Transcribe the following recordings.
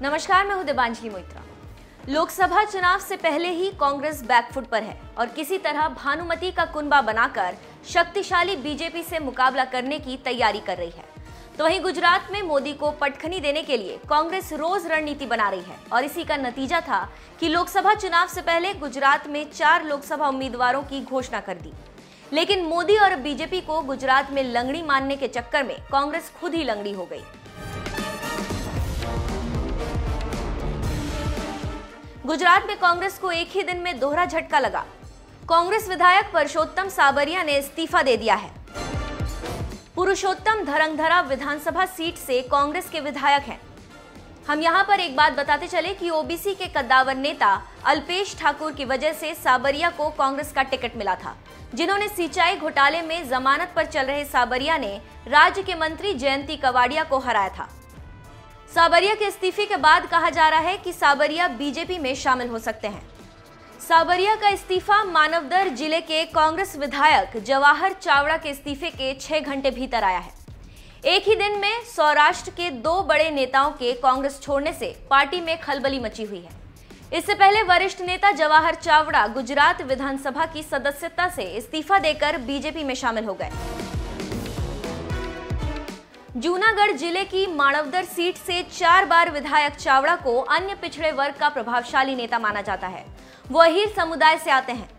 नमस्कार, मैं हूं देबांजलि मोइत्रा। लोकसभा चुनाव से पहले ही कांग्रेस बैकफुट पर है और किसी तरह भानुमति का कुनबा बनाकर शक्तिशाली बीजेपी से मुकाबला करने की तैयारी कर रही है। तो वहीं गुजरात में मोदी को पटखनी देने के लिए कांग्रेस रोज रणनीति बना रही है और इसी का नतीजा था कि लोकसभा चुनाव से पहले गुजरात में 4 लोकसभा उम्मीदवारों की घोषणा कर दी। लेकिन मोदी और बीजेपी को गुजरात में लंगड़ी मानने के चक्कर में कांग्रेस खुद ही लंगड़ी हो गई। गुजरात में कांग्रेस को एक ही दिन में दोहरा झटका लगा। कांग्रेस विधायक पुरुषोत्तम साबरिया ने इस्तीफा दे दिया है। पुरुषोत्तम धरंगधरा विधानसभा सीट से कांग्रेस के विधायक हैं। हम यहां पर एक बात बताते चले कि ओबीसी के कद्दावर नेता अल्पेश ठाकुर की वजह से साबरिया को कांग्रेस का टिकट मिला था, जिन्होंने सिंचाई घोटाले में जमानत पर चल रहे साबरिया ने राज्य के मंत्री जयंती कवाड़िया को हराया था। साबरिया के इस्तीफे के बाद कहा जा रहा है कि साबरिया बीजेपी में शामिल हो सकते हैं। साबरिया का इस्तीफा मानवदर जिले के कांग्रेस विधायक जवाहर चावड़ा के इस्तीफे के 6 घंटे भीतर आया है। एक ही दिन में सौराष्ट्र के 2 बड़े नेताओं के कांग्रेस छोड़ने से पार्टी में खलबली मची हुई है। इससे पहले वरिष्ठ नेता जवाहर चावड़ा गुजरात विधानसभा की सदस्यता से इस्तीफा देकर बीजेपी में शामिल हो गए। जूनागढ़ जिले की मानवदर सीट से 4 बार विधायक चावड़ा को अन्य पिछड़े वर्ग का प्रभावशाली नेता माना जाता है। वो अहीर समुदाय से आते हैं।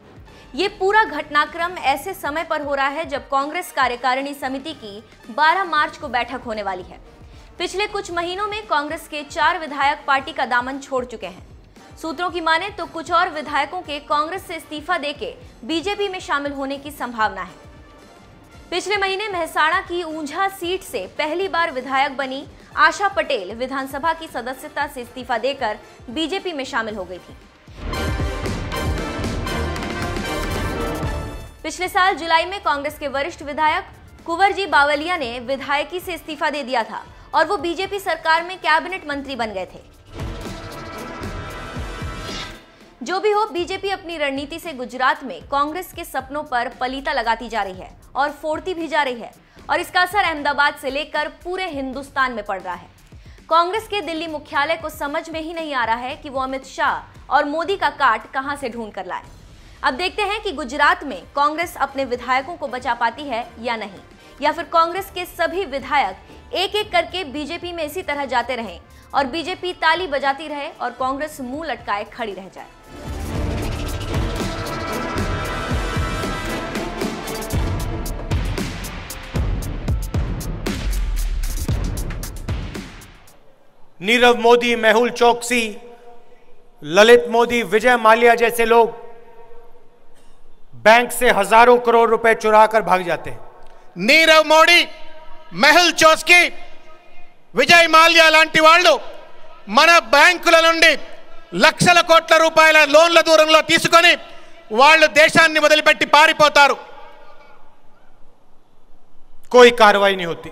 ये पूरा घटनाक्रम ऐसे समय पर हो रहा है जब कांग्रेस कार्यकारिणी समिति की 12 मार्च को बैठक होने वाली है। पिछले कुछ महीनों में कांग्रेस के 4 विधायक पार्टी का दामन छोड़ चुके हैं। सूत्रों की माने तो कुछ और विधायकों के कांग्रेस से इस्तीफा देके बीजेपी में शामिल होने की संभावना है। पिछले महीने मेहसाणा की ऊंझा सीट से पहली बार विधायक बनी आशा पटेल विधानसभा की सदस्यता से इस्तीफा देकर बीजेपी में शामिल हो गई थी। पिछले साल जुलाई में कांग्रेस के वरिष्ठ विधायक कुंवरजी बावलिया ने विधायकी से इस्तीफा दे दिया था और वो बीजेपी सरकार में कैबिनेट मंत्री बन गए थे। जो भी हो, बीजेपी अपनी रणनीति से गुजरात में कांग्रेस के सपनों पर पलीता लगाती जा रही है और फोड़ती भी जा रही है और इसका असर अहमदाबाद से लेकर पूरे हिंदुस्तान में पड़ रहा है। कांग्रेस के दिल्ली मुख्यालय को समझ में ही नहीं आ रहा है कि वो अमित शाह और मोदी का काट कहां से ढूंढ कर लाए। अब देखते हैं कि गुजरात में कांग्रेस अपने विधायकों को बचा पाती है या नहीं, या फिर कांग्रेस के सभी विधायक एक एक करके बीजेपी में इसी तरह जाते रहें और बीजेपी ताली बजाती रहे और कांग्रेस मुंह लटकाए खड़ी रह जाए। नीरव मोदी, मेहुल चोकसी, ललित मोदी, विजय माल्या जैसे लोग बैंक से हजारों करोड़ रुपए चुरा कर भाग जाते हैं। नीरव मोदी, मेहुल चोकसी, విజయ్ మాల్యా లాంటి వాళ్ళు మన బ్యాంకుల నుండి లక్షల కోట్ల రూపాయల లోన్ల దూరంలో తీసుకొని వాళ్ళు దేశాన్ని వదిలిపెట్టి పారిపోతారు। कोई कार्रवाई नहीं होती,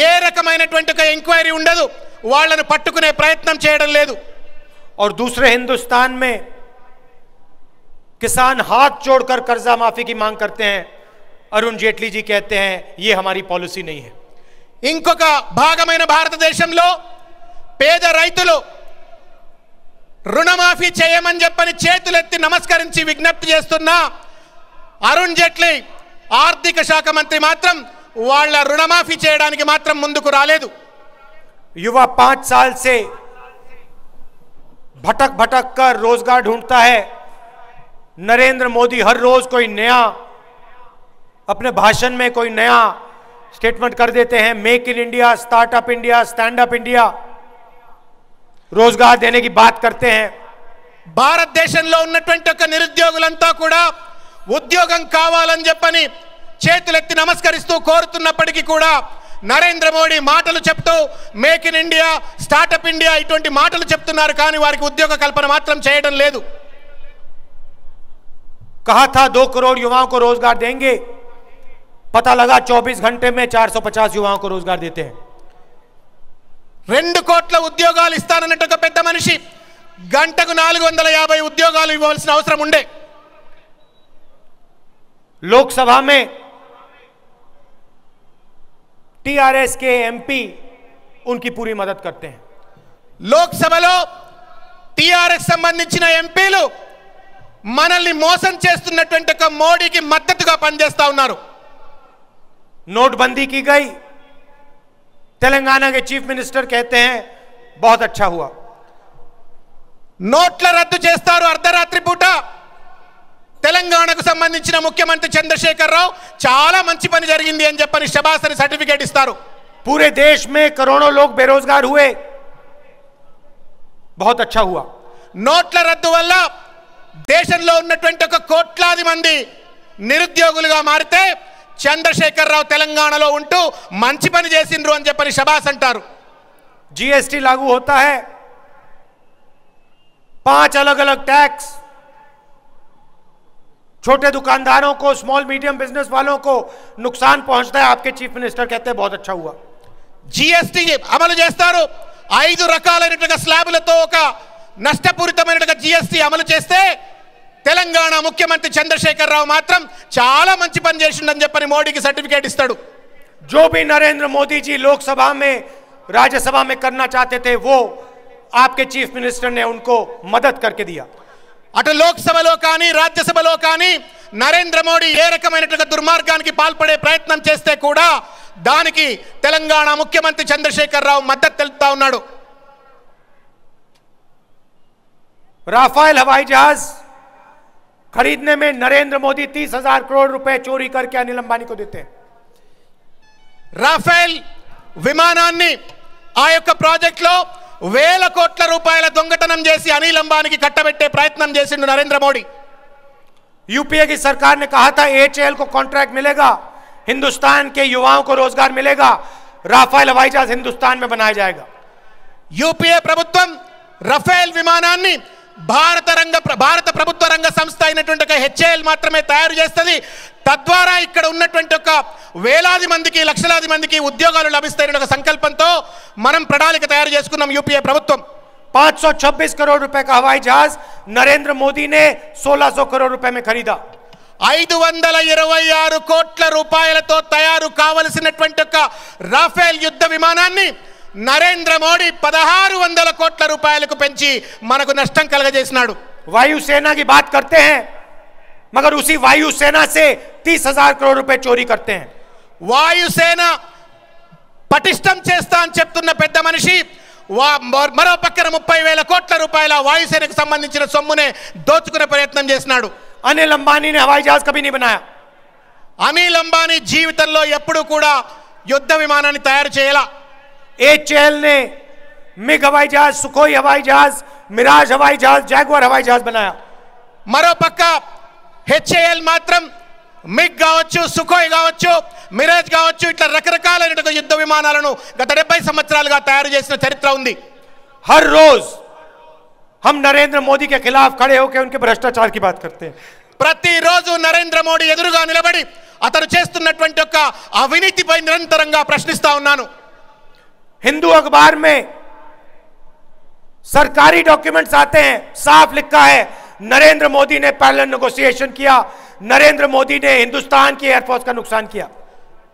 ఏ రకమైనటువంటి ఒక ఎంక్వైరీ ఉండదు, వాళ్ళను పట్టుకునే ప్రయత్నం చేయడం లేదు। और दूसरे हिंदुस्तान में किसान हाथ जोड़कर कर्जा माफी की मांग करते हैं। अरुण जेटली जी कहते हैं ये हमारी पॉलिसी नहीं है। ఇంకొక భాగమైన భారతదేశంలో పేద రైతులు రుణమాఫీ చేయమని చెప్పని చేతులెత్తి నమస్కరించి విజ్ఞప్తి చేస్తున్న అరుణ్ జైట్లీ ఆర్థిక శాఖ మంత్రి మాత్రం వాళ్ళ రుణమాఫీ చేయడానికి మాత్రం ముందుకు రాలేదు। युवा 5 साल से भटक भटक कर रोजगार ढूंढता है। नरेंद्र मोदी हर रोज कोई नया अपने भाषण में कोई नया स्टेटमेंट कर देते हैं। Make in India, startup India, stand up India, रोजगार देने की बात करते हैं। భారతదేశంలో ఉన్నటువంటి ఒక నిరుద్యోగులంతా కూడా ఉద్యోగం కావాలని చెప్పని చేతులెత్తి నమస్కరిస్తూ కోరుతున్నప్పటికీ కూడా నరేంద్ర మోడీ మాటలు చెప్తూ make in India, startup India ఇటువంటి మాటలు చెప్తున్నారు, కానీ వారికి ఉద్యోగ కల్పన మాత్రం చేయడం లేదు। कहा था 2 करोड़ युवाओं को रोजगार देंगे, पता लगा 24 घंटे में 450 युवाओं को रोजगार देते हैं। 2 కోట్ల ఉద్యోగాలు ఇస్తానన్నట్టు ఒక పెద్ద మనిషి గంటకు 450 ఉద్యోగాలు ఇవ్వాల్సిన అవసరం ఉండే। लोकसभा में टीआरएस के एमपी उनकी पूरी मदद करते हैं। లోక్సభలో టీఆర్ఎస్ సంబంధించిన ఎంపీలు మనల్ని మోసం చేస్తున్నటువంటి ఒక మోడీకి మద్దతుగా పనిచేస్తా ఉన్నారు. नोटबंदी की गई, तेलंगाना के चीफ मिनिस्टर कहते हैं बहुत अच्छा हुआ. నోట్ల రద్దు చేస్తారు అర్ధరాత్రి పూట. తెలంగాణకు సంబంధించిన ముఖ్యమంత్రి చంద్రశేఖర్ రావు చాలా మంచి పని జరిగింది అని చెప్పని శబాసరి సర్టిఫికేట్ ఇస్తారు. पूरे देश में करोड़ों लोग बेरोजगार हुए, बहुत अच्छा हुआ. నోట్ల రద్దు వల్ల దేశంలో ఉన్నటువంటి ఒక కోట్లాది మంది నిరుద్యోగులుగా మారితే చంద్రశేఖర్ రావు తెలంగాణలో ఉంటూ మంచి పని చేసిండ్రు అని చెప్పని శబాస్ అంటారు. जीएसटी लागू होता है, 5 अलग अलग टैक्स, छोटे दुकानदारों को, स्मॉल मीडियम बिजनेस वालों को नुकसान पहुंचता है. आपके चीफ मिनिस्टर कहते हैं बहुत अच्छा हुआ. జీఎస్టీ అమలు చేస్తారు. 5 రకాలైనటువంటి స్లాబులతో ఒక నష్టపూరితమైనటువంటి జీఎస్టీ అమలు చేస్తే తెలంగాణ ముఖ్యమంత్రి చంద్రశేఖర్ రావు మాత్రం చాలా మంచి పని చేసిండని చెప్పని మోడీకి సర్టిఫికేట్ ఇస్తాడు. जो भी नरेंद्र मोदी जी लोकसभा में, राज्यसभा में करना चाहते थे, वो आपके चीफ मिनिस्टर ने उनको मदद करके दिया. అటు లోక్సభలో కానీ రాజ్యసభలో కానీ నరేంద్ర మోడీ ఏ రకమైనటువంటి దుర్మార్గానికి పాల్పడే ప్రయత్నం చేస్తే కూడా దానికి తెలంగాణ ముఖ్యమంత్రి చంద్రశేఖర్ రావు మద్దతు తెలుపుతా ఉన్నాడు. राफेल हवाई जहाज खरीदने में नरेंद्र मोदी 30,000 करोड़ रुपए चोरी करके अनिल अंबानी को देते हैं. రాఫెల్ విమానాన్ని ఆ యొక్క ప్రాజెక్టులో 1,000 కోట్ల రూపాయల దొంగతనం చేసి అనిల్ అంబానీకి కట్టబెట్టే ప్రయత్నం చేసిండు నరేంద్ర మోడీ. यूपीए की सरकार ने कहा था एचएएल को कॉन्ट्रैक्ट मिलेगा, हिंदुस्तान के युवाओं को रोजगार मिलेगा, राफेल हवाई जहाज हिंदुस्तान में बनाया जाएगा. యూపీఏ ప్రభుత్వం రఫేల్ విమానాన్ని భారత ప్రభుత్వ రంగ సంస్థ అయినటువంటి హెచ్ఏఎల్ మాత్రమే తయారు చేస్తుంది. తద్వారా ఇక్కడ ఉన్నటువంటి ఒక వేలాది మందికి, లక్షలాది మందికి ఉద్యోగాలు లభిస్తాయనే ఒక సంకల్పంతో మనం ప్రణాళిక తయారు చేసుకున్నాం యూపీఏ ప్రభుత్వం. 526 करोड़ रुपए का हवाई जहाज नरेंद्र मोदी ने 1600 करोड़ रुपए में खरीदा. 526 కోట్ల రూపాయలతో తయారు కావలసినటువంటి ఒక రాఫెల్ యుద్ధ విమానాన్ని నరేంద్ర మోడీ 1600 కోట్ల రూపాయలకు పెంచి మనకు నష్టం కలగజేసినాడు. वायुसेना की बात करते हैं, मगर उसी वायुसेना से 30,000 करोड़ रुपए चोरी करते हैं. వాయుసేన పటిష్టం చేస్తా అని చెప్తున్న పెద్ద మనిషి మరో పక్కన 30,000 కోట్ల రూపాయల వాయుసేనకు సంబంధించిన సొమ్మునే దోచుకునే ప్రయత్నం చేసినాడు. अनिल अंबानी ने हवाई जहाज कभी नहीं बनाया. అనిల్ అంబానీ జీవితంలో ఎప్పుడూ కూడా యుద్ధ విమానాన్ని తయారు చేయాల. एचएएल ने मिग हवाई जहाज, सुखोई हवाई जहाज, मिराज हवाई जहाज, जैगुआर हवाई जहाज बनाया. మరో పక్క హెచ్ఏఎల్ మాత్రం మిగ్ కావచ్చు, సుఖోయ్ కావచ్చు, మిరాజ్ కావచ్చు, ఇట్లా రకరకాలైన యుద్ధ విమానాలను గత 70 సంవత్సరాలుగా తయారు చేసిన చరిత్ర ఉంది. हर रोज हम नरेंद्र मोदी के खिलाफ खड़े होकर उनके भ्रष्टाचार की बात करते हैं. ప్రతిరోజు నరేంద్ర మోడీ ఎదురుగా నిలబడి అతను చేస్తున్నటువంటి ఒక అవినీతిపై నిరంతరంగా ప్రశ్నిస్తా ఉన్నాను. हिंदू अखबार में सरकारी डॉक्यूमेंट्स आते हैं, साफ लिखा है नरेंद्र मोदी ने पैरेलल नेगोशिएशन किया, नरेंद्र मोदी ने हिंदुस्तान की एयरफोर्स का नुकसान किया.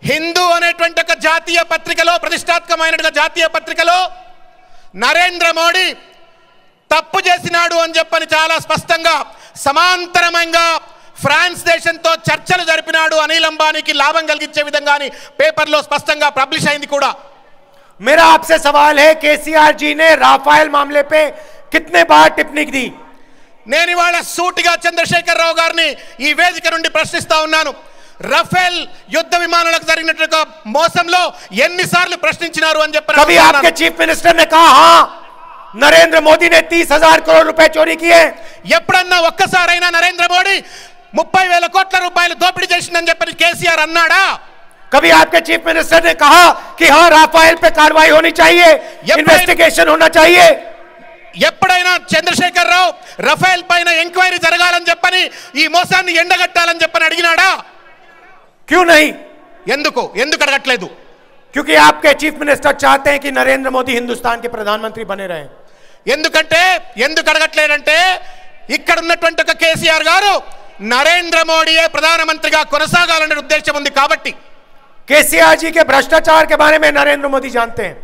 హిందూ అనేటువంటి ఒక జాతీయ పత్రికలో, ప్రతిష్టాత్మకమైన జాతీయ పత్రికలో నరేంద్ర మోడీ తప్పు చేసినాడు అని చెప్పని చాలా స్పష్టంగా సమాంతరంగా ఫ్రాన్స్ దేశంతో చర్చలు జరిపినాడు, అనిల్ అంబానీకి లాభం కలిగించే విధంగా పేపర్లో స్పష్టంగా పబ్లిష్ అయింది కూడా. मेरा आपसे सवाल है, केसीआर जी ने राफेल मामले पे कितने बार टिप्पणी दी? నేను ఇవాళ సూటిగా చంద్రశేఖర్ రావు గారిని ఈ వేదిక నుండి ప్రశ్నిస్తా ఉన్నాను. రఫేల్ యుద్ధ విమానాలకు జరిగినట్టు మోసంలో ఎన్నిసార్లు ప్రశ్నించినారు అని చెప్పి. कभी आपके चीफ मिनिस्टर ने कहा हां नरेंद्र मोदी ने 30,000 करोड़ रुपए चोरी किए? ఎప్పుడన్నా ఒక్కసారైనా నరేంద్ర మోడీ 30,000 కోట్ల రూపాయలు దోపిడీ చేసిందని చెప్పి కేసీఆర్ అన్నాడా? कभी आपके चीफ मिनिस्टर ने कहा कि हाँ राफेल पे कार्रवाई होनी चाहिए, इन्वेस्टिगेशन होना चाहिए? ఎప్పుడైనా చంద్రశేఖర్ రావు రఫేల్ పైన ఎంక్వైరీ జరగాలని చెప్పని ఈ మోసాన్ని ఎండగట్టాలని చెప్పని అడిగినాడా? क्यों नहीं? ఎందుకు అడగట్లేదు? क्योंकि आपके चीफ मिनिस्टर चाहते हैं कि नरेंद्र मोदी हिंदुस्तान के प्रधानमंत्री बने रहें. ఎందుకు అడగట్లేదంటే ఇక్కడ ఉన్నటువంటి ఒక కేసీఆర్ గారు నరేంద్ర మోడీయే ప్రధానమంత్రిగా కొనసాగాలనే ఉద్దేశం ఉంది కాబట్టి. केसीआर जी के भ्रष्टाचार के बारे में नरेंद्र मोदी जानते हैं.